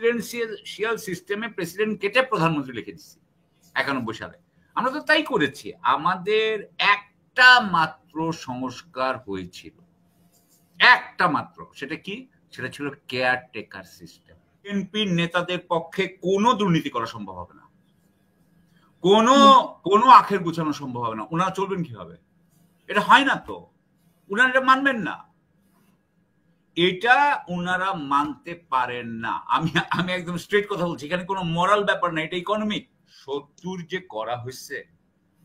Presidential সিস্টেমে president কেটে প্রধানমন্ত্রী লিখে দিচ্ছি 91 সালে। আমরা তো তাই করেছি। আমাদের একটা মাত্র সংস্কার হয়েছিল, একটা মাত্র। সেটা কি? সেটা ছিল কেয়ারটেকার সিস্টেম। বিএনপির নেতাদের পক্ষে কোনো দুর্নীতি করা সম্ভব হবে না, কোনো আখের গুছানো সম্ভব হবে না। ওনারা চলবেন কিভাবে? এটা হয় না তো, ওনারা এটা মানবেন না, এটা ওনারা মানতে পারেন না। আমি একদম স্ট্রেট কথা বলছি, এখানে কোনো মরাল ব্যাপার না, এটা ইকোনমিক। 70 যে করা হয়েছে,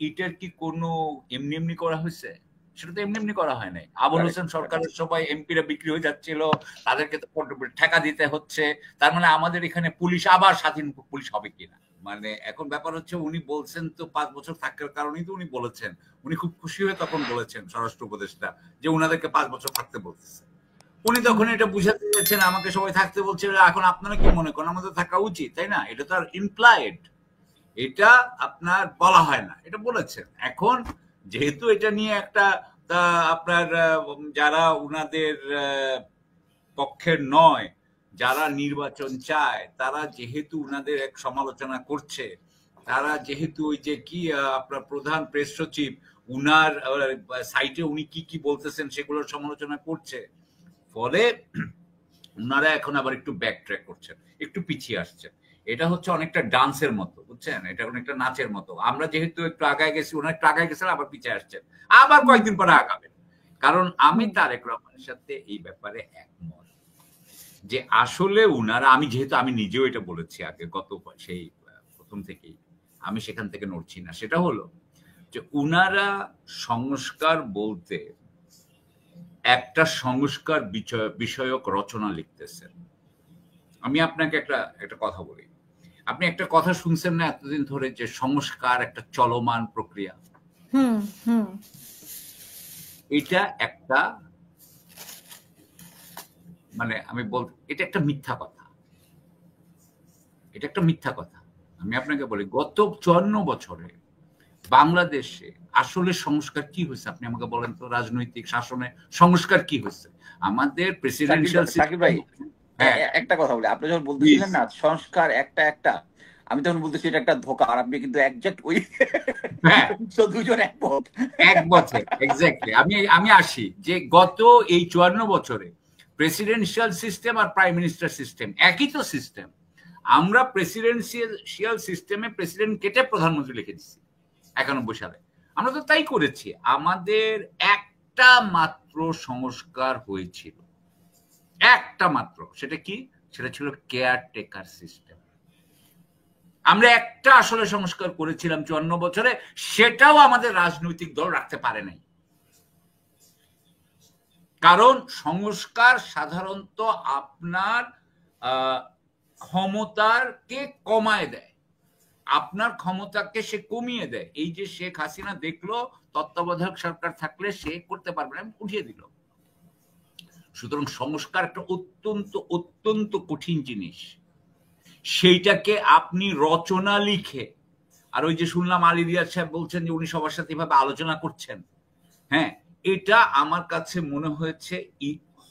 এটার কি কোনো এমনি এমনি করা হয়েছে? সেটা তো এমনি এমনি করা হয় নাই। আবুল হোসেন সরকারের সবাই এমপিরা বিক্রি হয়ে যাচ্ছিল, তাদেরকে তো ঠেকা দিতে হচ্ছে। তার মানে আমাদের এখানে পুলিশ আবার স্বাধীন পুলিশ হবে কিনা, মানে এখন ব্যাপার হচ্ছে উনি বলছেন তো 5 বছর থাকার কারণেই তো উনি বলেছেন, উনি খুব খুশি হয়ে তখন বলেছেন স্বরাষ্ট্র উপদেষ্টা যে উনাদেরকে 5 বছর থাকতে বলতেছে। উনি তখন এটা বুঝাতে চেয়েছেন আমাকে সবাই থাকতে বলছে, এখন আপনারা কি মনে করেন আমাদের থাকা উচিত, তাই না? এটা তো আর ইমপ্লাইড, এটা আপনার বলা হয় না, এটা বলেছেন। এখন যেহেতু এটা নিয়ে একটা আপনার যারা উনাদের পক্ষের নয়, যারা নির্বাচন চায়, তারা যেহেতু উনাদের এক সমালোচনা করছে, তারা যেহেতু ওই যে কি আপনার প্রধান প্রেস সচিব উনার সাইটে উনি কি কি বলতেছেন সেগুলোর সমালোচনা করছে, ফলে উনারা এখন আবার একটু ব্যাক ট্র্যাক করছেন, একটু পিছিয়ে আসছেন। এটা হচ্ছে অনেকটা ডান্সের মতো, বুঝছেন? এটা অনেকটা নাচের মতো। আমরা যেহেতু একটু আগায় গেছি, ওনার একটু আগায় গেছেন, আবার পিছিয়ে আসছেন, আবার কয়েকদিন পরে আগাবেন। কারণ আমি তারেক রহমানের সাথে এই ব্যাপারে একমত যে আসলে উনারা, আমি নিজেও এটা বলেছি আগে, গত সেই প্রথম থেকেই, আমি সেখান থেকে নড়ছি না। সেটা হলো যে উনারা সংস্কার বলতে একটা সংস্কার বিষয়ক রচনা লিখতেছেন। আমি আপনাকে একটা কথা বলি, আপনি একটা কথা শুনছেন না এতদিন ধরে, যে সংস্কার একটা চলমান প্রক্রিয়া। এটা একটা, মানে আমি এটা একটা মিথ্যা কথা, এটা একটা মিথ্যা কথা। আমি আপনাকে বলি, গত 54 বছরে বাংলাদেশে আসলে সংস্কার কি হয়েছে? আপনি আমাকে বলেন তো, রাজনৈতিক শাসনে সংস্কার কি হয়েছে? আমাদের প্রেসিডেন্সিয়াল সাকিব ভাই, একটা কথা বলি, আপনি যখন বলতেছিলেন না সংস্কার একটা, আমি তখন বলতেছি এটা একটা ধোঁকা, আর আপনি কিন্তু একজ্যাক্ট ওই দুজন এক বছর এক্স্যাক্টলি। আমি আসি যে গত এই 54 বছরে প্রেসিডেন্সিয়াল সিস্টেম আর প্রাইম মিনিস্টার সিস্টেম একই তো সিস্টেম। আমরা প্রেসিডেন্সিয়াল সিস্টেমে প্রেসিডেন্ট কেটে প্রধানমন্ত্রী লিখে দিচ্ছি 91 সালে। আমরা তো তাই করেছি। আমাদের একটা মাত্র সংস্কার হয়েছিল, একটা মাত্র। সেটা কি? সেটা ছিল কেয়ারটেকার সিস্টেম। আমরা একটা আসলে সংস্কার করেছিলাম 54 বছরে, সেটাও আমাদের রাজনৈতিক দল রাখতে পারে নাই। কারণ সংস্কার সাধারণত আপনার ক্ষমতাকে কমায় দেয়, আপনার ক্ষমতাকে সে কমিয়ে দেয়। এই যে শেখ হাসিনা দেখলো তত্ত্বাবধায়ক সরকার থাকলে সে করতে পারবে না, উঠিয়ে দিল। সুতরাং সংস্কার একটা অত্যন্ত অত্যন্ত কঠিন জিনিস। সেইটাকে আপনি রচনা লিখে, আর ওই যে শুনলাম আলী রিয়াজ সাহেব বলছেন যে উনি সবার সাথে এভাবে আলোচনা করছেন, হ্যাঁ, এটা আমার কাছে মনে হয়েছে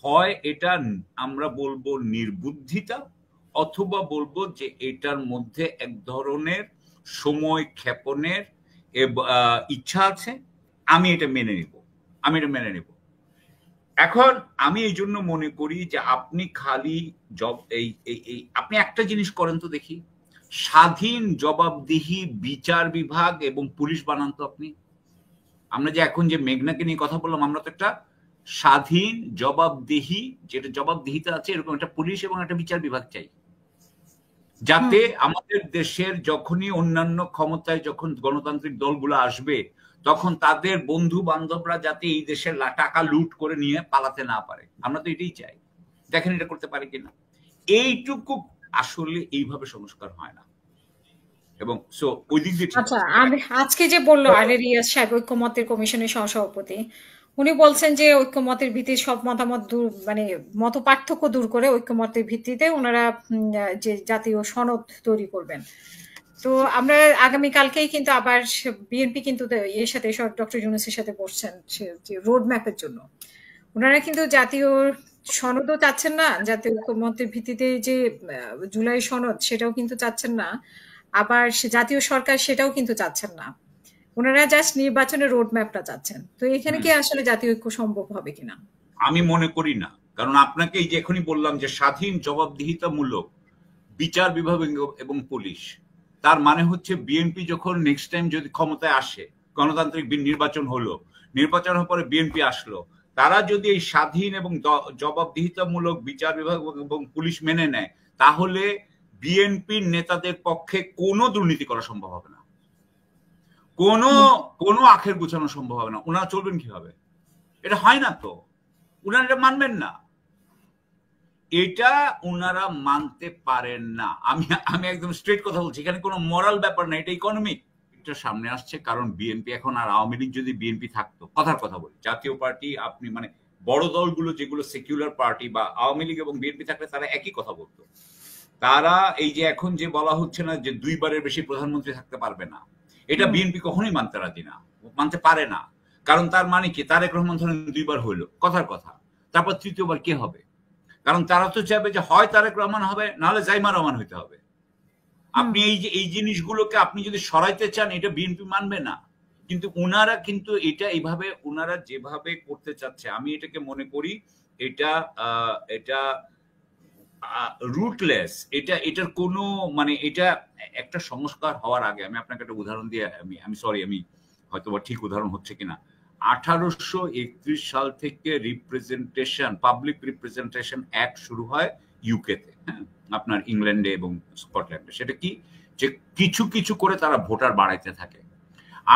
হয় এটা আমরা বলবো নির্বুদ্ধিতা, অথবা বলবো যে এটার মধ্যে এক ধরনের সময় ক্ষেপণের ইচ্ছা আছে। আমি এটা মেনে নিব। এখন আমি এই জন্য মনে করি যে আপনি খালি আপনি একটা জিনিস করেন তো দেখি, স্বাধীন জবাবদিহি বিচার বিভাগ এবং পুলিশ বানান তো আপনি। আমরা যে এখন যে মেঘনাকে নিয়ে কথা বললাম, আমরা তো একটা স্বাধীন জবাবদিহি, যেটা জবাবদিহিতা আছে, এরকম একটা পুলিশ এবং একটা বিচার বিভাগ চাই, যাতে আমাদের দেশের যখনই অন্যান্য ক্ষমতায় যখন গণতান্ত্রিক দলগুলো আসবে, তখন তাদের বন্ধু বান্ধবরা যাতে এই দেশের টাকা লুট করে নিয়ে পালাতে না পারে। আমরা তো এটাই চাই। দেখেন এটা করতে পারি কিনা। এইটুকু আসলে এইভাবে সংস্কার হয় না। এবং ওই দিক দিয়ে আচ্ছা, আজকে যে বললো আলী রিয়াজ সাহেব, ঐক্যমতের কমিশনের সহসভাপতি, উনি বলছেন যে ঐক্যমতের ভিত্তিতে সব মতামত মানে মত পার্থক্য দূর করে ঐক্যমতের ভিত্তিতে ওনারা যে জাতীয় সনদ তৈরি করবেন। তো আমরা আগামীকালকেই কিন্তু আবার বিএনপি কিন্তু এর সাথে ডক্টর ইউনূসের সাথে বসছেন যে রোড ম্যাপের জন্য। ওনারা কিন্তু জাতীয় সনদও চাচ্ছেন না, জাতীয় ঐক্যমত্যের ভিত্তিতে যে জুলাই সনদ সেটাও কিন্তু চাচ্ছেন না, আবার জাতীয় সরকার সেটাও কিন্তু চাচ্ছেন না। ওনারা জাস্ট নির্বাচনের রোড ম্যাপটা চাচ্ছেন। তো এখানে কি আসলে জাতীয় ঐক্য সম্ভব হবে কিনা? আমি মনে করি না, কারণ আপনাকে এই যে এখনই বললাম যে স্বাধীন জবাবদিহিতামূলক বিচার বিভাগ এবং পুলিশ, তার মানে হচ্ছে বিএনপি যখন নেক্সট টাইম যদি ক্ষমতায় আসে, গণতান্ত্রিক নির্বাচন হলো, নির্বাচন হওয়ার পরে বিএনপি আসলো, তারা যদি এই স্বাধীন এবং জবাবদিহিতামূলক বিচার বিভাগ এবং পুলিশ মেনে নেয়, তাহলে বিএনপির নেতাদের পক্ষে কোনো দুর্নীতি করা সম্ভব হবে না, কোনো আখের গুছানো সম্ভব হবে না। ওনারা চলবেন কিভাবে? এটা হয় না তো, ওনারা মানবেন না, এটা ওনারা মানতে পারেন না। আমি একদম স্ট্রেট কথা বলছি, এখানে কোনো মরাল ব্যাপার না, এটা ইকোনমিক। এটা সামনে আসছে কারণ বিএনপি এখন আর আওয়ামী লীগ যদি বিএনপি থাকতো, কথার কথা বলি, জাতীয় পার্টি আপনি মানে বড় দলগুলো যেগুলো সেকুলার পার্টি বা আওয়ামী লীগ এবং বিএনপি থাকলে তারা একই কথা বলতো। তারা এই যে এখন যে বলা হচ্ছে না যে 2 বারের বেশি প্রধানমন্ত্রী থাকতে পারবে না, এটা বিএনপি কখনোই মানতে রাজি না, মানতে পারে না। কারণ তার মানে কি, তারেক রহমান ধরেন 2 বার হইলো, কথার কথা, তারপর 3য় বার কে হবে? কারণ তারা তো চাইবে যে হয় তারেক রহমান হবে, নাহলে জাইমা রহমান হইতে হবে। আপনি এই জিনিসগুলোকে আপনি যদি সরাইতে চান, এটা বিএনপি মানবে না। কিন্তু ওনারা কিন্তু এটা এইভাবে ওনারা যেভাবে করতে চাচ্ছে, আমি এটাকে মনে করি এটা রুটলেস। এটার কোনো মানে এটা একটা সংস্কার হওয়ার আগে, আমি আপনাকে একটা উদাহরণ দিয়ে আমি সরি, আমি হয়তো ঠিক উদাহরণ হচ্ছে কিনা, 1831 সাল থেকে পাবলিক রিপ্রেজেন্টেশন অ্যাক্ট শুরু হয় ইউকেতে, হ্যাঁ, আপনার ইংল্যান্ডে এবং স্কটল্যান্ডে। সেটা কি, যে কিছু কিছু করে তারা ভোটার বাড়াইতে থাকে।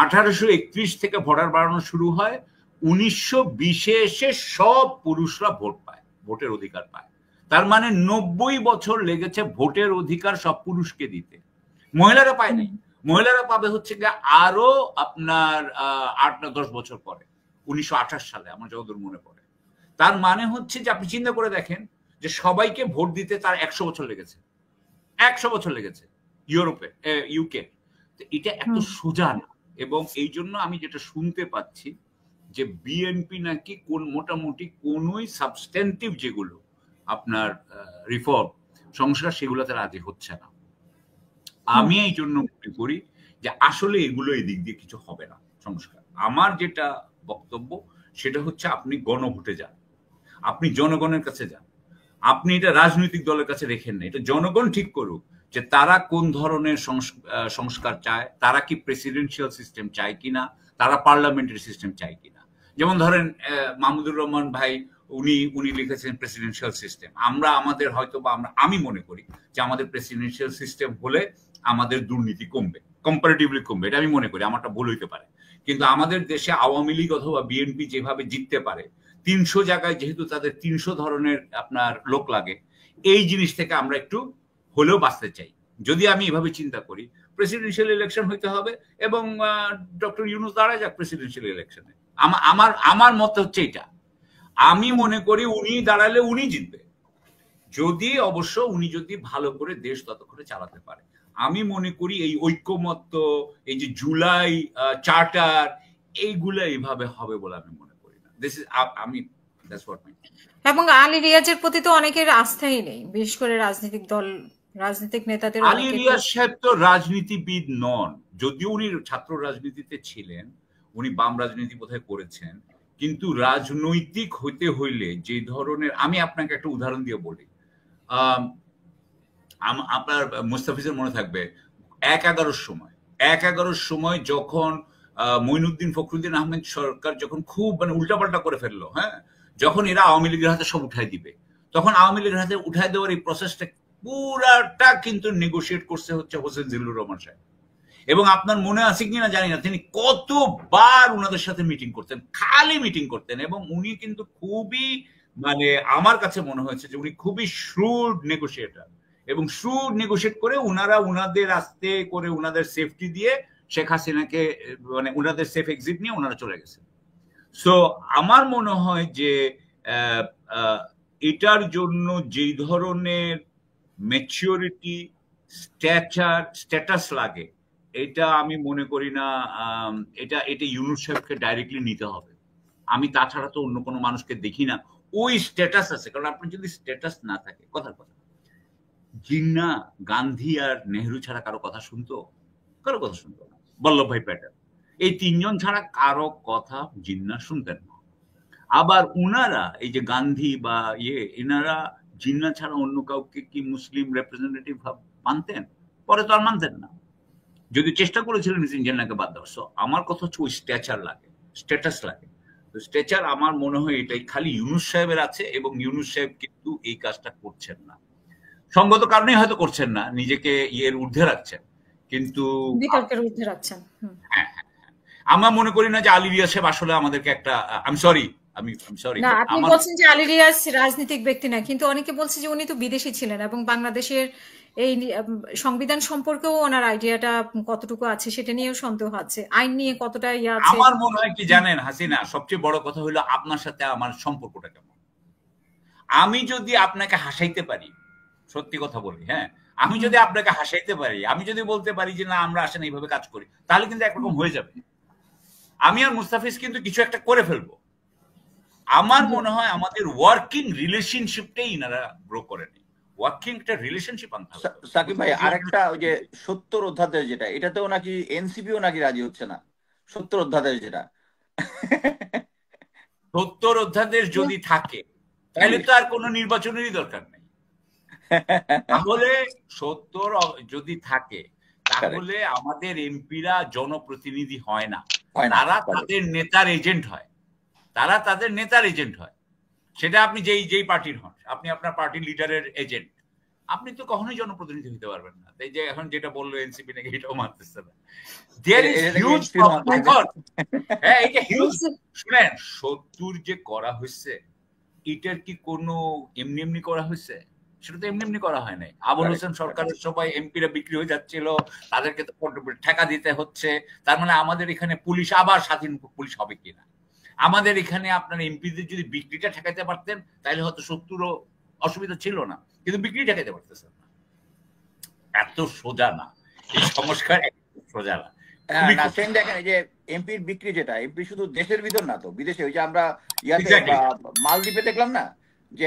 1831 থেকে ভোটার বাড়ানো শুরু হয়, 1920-এ এসে সব পুরুষরা ভোট পায়, ভোটের অধিকার পায়। তার মানে 90 বছর লেগেছে ভোটের অধিকার সব পুরুষকে দিতে, মহিলারা পায়নি। মহিলারা পাবে হচ্ছে গিয়ে আরো আপনার 8-10 বছর পরে, 1928 সালে আমার যতদূর মনে পড়ে। তার মানে হচ্ছে যে আপনি চিন্তা করে দেখেন যে সবাইকে ভোট দিতে তার 100 বছর লেগেছে, 100 বছর লেগেছে ইউরোপে, ইউকে। এটা এত সোজা না। এবং এই জন্য আমি যেটা শুনতে পাচ্ছি যে বিএনপি নাকি মোটামুটি কোনোই সাবস্টেন্টিভ যেগুলো আপনার রিফর্ম সংস্কার, সেগুলোতে রাজি হচ্ছে না। আমি এই জন্য মনে করি যে আসলে এগুলো এই দিক দিয়ে কিছু হবে না সংস্কার। আমার যেটা বক্তব্য সেটা হচ্ছে আপনি গণভোটে যান, আপনি জনগণের কাছে যান, আপনি এটা রাজনৈতিক দলের কাছে রেখেন না, এটা জনগণ ঠিক করুক যে তারা কোন ধরনের সংস্কার চায়, তারা কি প্রেসিডেন্সিয়াল সিস্টেম চায় কিনা, তারা পার্লামেন্টারি সিস্টেম চায় কিনা। যেমন ধরেন মাহমুদুর রহমান ভাই উনি লিখেছেন প্রেসিডেন্সিয়াল সিস্টেম। আমাদের হয়তো বা আমি মনে করি যে আমাদের প্রেসিডেন্সিয়াল সিস্টেম হলে আমাদের দুর্নীতি কমবে, কম্পারেটিভলি কমবে, এটা আমি মনে করি, আমারটা ভুল হইতে পারে। কিন্তু আমাদের দেশে আওয়ামী লীগ অথবা বিএনপি যেভাবে জিততে পারে, 300 জায়গায় যেহেতু তাদের 300 ধরনের আপনার লোক লাগে, এই জিনিস থেকে আমরা একটু হলেও বাঁচতে চাই। যদি আমি এভাবে চিন্তা করি, প্রেসিডেন্সিয়াল ইলেকশন হইতে হবে এবং ডক্টর ইউনূস দাঁড়ায় যাক প্রেসিডেন্সিয়াল ইলেকশনে। আমার মত হচ্ছে এটা। আমি মনে করি উনি দাঁড়ালে উনি জিতবে, যদি অবশ্য উনি যদি ভালো করে দেশ ততক্ষণে চালাতে পারে। আমি মনে করি এই ঐক্যমত্য, এই যে জুলাই চার্টার, এইগুলো এইভাবে হবে বলে আমি মনে করি না। এবং আলী রিয়াজের প্রতি তো অনেকের আস্থাই নেই, বিশেষ করে রাজনৈতিক দল, রাজনৈতিক নেতাদের। আলী রিয়াজ সাহেব তো রাজনীতিবিদ নন, যদিও উনি ছাত্র রাজনীতিতে ছিলেন, উনি বাম রাজনীতি বোধহয় করেছেন, কিন্তু রাজনৈতিক হইতে হইলে যে ধরনের, আমি আপনাকে একটা উদাহরণ দিয়ে বলি, আপনার মুস্তাফিজের মনে থাকবে 1/11 সময় যখন মঈনুদ্দিন ফখরুদ্দিন আহমেদ সরকার যখন খুব মানে উল্টাপাল্টা করে ফেললো, হ্যাঁ, যখন এরা আওয়ামী লীগের হাতে সব উঠাই দিবে, তখন আওয়ামী লীগের হাতে উঠাই দেওয়ার এই প্রসেসটা পুরাটা কিন্তু নেগোশিয়েট করছে হচ্ছে হোসেন জিল্লুর রহমান সাহেব। এবং আপনার মনে আছে কিনা জানি না, তিনি কতবার উনাদের সাথে মিটিং করতেন, খালি মিটিং করতেন। এবং উনি কিন্তু খুবই মানে আমার কাছে মনে হয়েছে যে উনি খুবই শ্রুড নেগোশিয়েটার, এবং শ্রুড নেগোশিয়েট করে উনারা উনাদের আস্তে করে উনাদের সেফটি দিয়ে শেখ হাসিনাকে মানে উনাদের সেফ এক্সিট নিয়ে ওনারা চলে গেছে। সো আমার মনে হয় যে এটার জন্য যেই ধরনের ম্যাচিউরিটি, স্ট্যাটাস লাগে, এটা আমি মনে করি না এটা ইউনূস সাহেবকে ডাইরেক্টলি নিতে হবে। আমি তাছাড়া তো অন্য কোনো মানুষকে দেখি না ওই স্ট্যাটাস আছে, কারণ আপনার যদি স্ট্যাটাস না থাকে, কথার কথা, জিন্না গান্ধী আর নেহরু ছাড়া কারো কথা শুনতো? কারো কথা শুনতো না। বল্লভভাই প্যাটেল, এই তিনজন ছাড়া কারো কথা জিন্না শুনতেন না। আবার উনারা এই যে গান্ধী বা এনারা জিন্না ছাড়া অন্য কাউকে কি মুসলিম রিপ্রেজেন্টেটিভ মানতেন? পরে তো আর মানতেন না, যদি চেষ্টা করেছিলেন মিসিং জিন্নাকে বাদ দেওয়ার। সো আমার কথা হচ্ছে ওই স্ট্যাচার লাগে, স্ট্যাটাস লাগে। তো স্ট্যাচার আমার মনে হয় এটাই খালি ইউনূস সাহেবের আছে, এবং ইউনূস সাহেব কিন্তু এই কাজটা করছেন না, সঙ্গত কারণেই হয়তো করছেন না, নিজেকে ইয়ের ঊর্ধ্বে রাখছেন, কিন্তু বিতর্কের ঊর্ধ্বে রাখছেন। হ্যাঁ, আমরা মনে করি না যে আলী রিয়াজ সাহেব আসলে আমাদেরকে একটা, আমি সরি না, আপনি বলছেন যে আলী রিয়াজ রাজনৈতিক ব্যক্তি না, কিন্তু অনেকে বলছে যে উনি তো বিদেশি ছিলেন এবং বাংলাদেশের এই সংবিধান সম্পর্কেও ওনার আইডিয়াটা কতটুকু আছে সেটা নিয়েও সন্দেহ আছে, আইন নিয়ে কতটা ইয়ে আছে। আমার মনে হয় কি জানেন হাসিনা, সবচেয়ে বড় কথা হলো আপনার সাথে আমার সম্পর্কটা কেমন। আমি যদি আপনাকে হাসাইতে পারি, সত্যি কথা বলি, হ্যাঁ, আমি যদি আপনাকে হাসাইতে পারি, আমি যদি বলতে পারি যে না আমরা আসেন এইভাবে কাজ করি, তাহলে কিন্তু একরকম হয়ে যাবে। আমি আর মুস্তাফিজ কিন্তু কিছু একটা করে ফেলবো। আমার মনে হয় আমাদের ওয়ার্কিং রিলেশনশিপটাই ইনারা গ্রো করেনি, ওয়ার্কিং একটা রিলেশনশিপ আনতে হবে। সাকিব ভাই, আরেকটা ওই যে 70 অধ্যাদেশ যেটা, এটাতেও নাকি এনসিপিও নাকি রাজি হচ্ছে না। 70 অধ্যাদেশ যেটা 70 অধ্যাদেশ যদি থাকে তাহলে তো আর কোনো নির্বাচনেরই দরকার নেই। তাহলে 70 যদি থাকে তাহলে আমাদের এমপিরা জনপ্রতিনিধি হয় না, তারা তাদের নেতার এজেন্ট হয়, তারা তাদের নেতার এজেন্ট হয়। সেটা আপনি যেই পার্টির হন, আপনি আপনার পার্টির লিডারের এজেন্ট, আপনি তো কখনোই জনপ্রতিনিধি হতে পারবেন না। তাই যে এখন যেটা বললো এনসিপি নাকি, এটাও মানতেছে না। হ্যাঁ, এটা হিউজ। শুনেন, 70 যে করা হয়েছে, এটার কি কোনো এমনি এমনি করা হয়েছে? সেটা তো এমনি এমনি করা হয় নাই। আবুল হোসেন সরকারের সবাই এমপিরা বিক্রি হয়ে যাচ্ছিল, তাদেরকে তো টাকা দিতে হচ্ছে। তার মানে আমাদের এখানে পুলিশ আবার স্বাধীন পুলিশ হবে কিনা? আমাদের এখানে আপনার এমপিদের যদি বিক্রিটা ঠেকাইতে পারতেন তাহলে হয়তো 70ও অসুবিধা ছিল না, কিন্তু বিক্রি ঠেকাইতে পারতেছেন না। এত সোজা না এই সংস্কার, সোজা না। দেখেন, এই যে এমপির বিক্রি, যেটা এমপি শুধু দেশের ভিতর না, তো বিদেশে, ওই যে আমরা ইয়াতে মালদ্বীপে দেখলাম না যে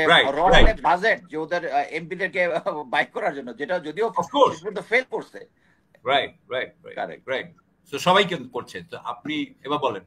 বাজেট যে ওদের এমপিদেরকে বাইক করার জন্য, যেটা যদিও ফেল করছে। রাইট, সবাই কিন্তু করছে। তো আপনি এবার বলেন।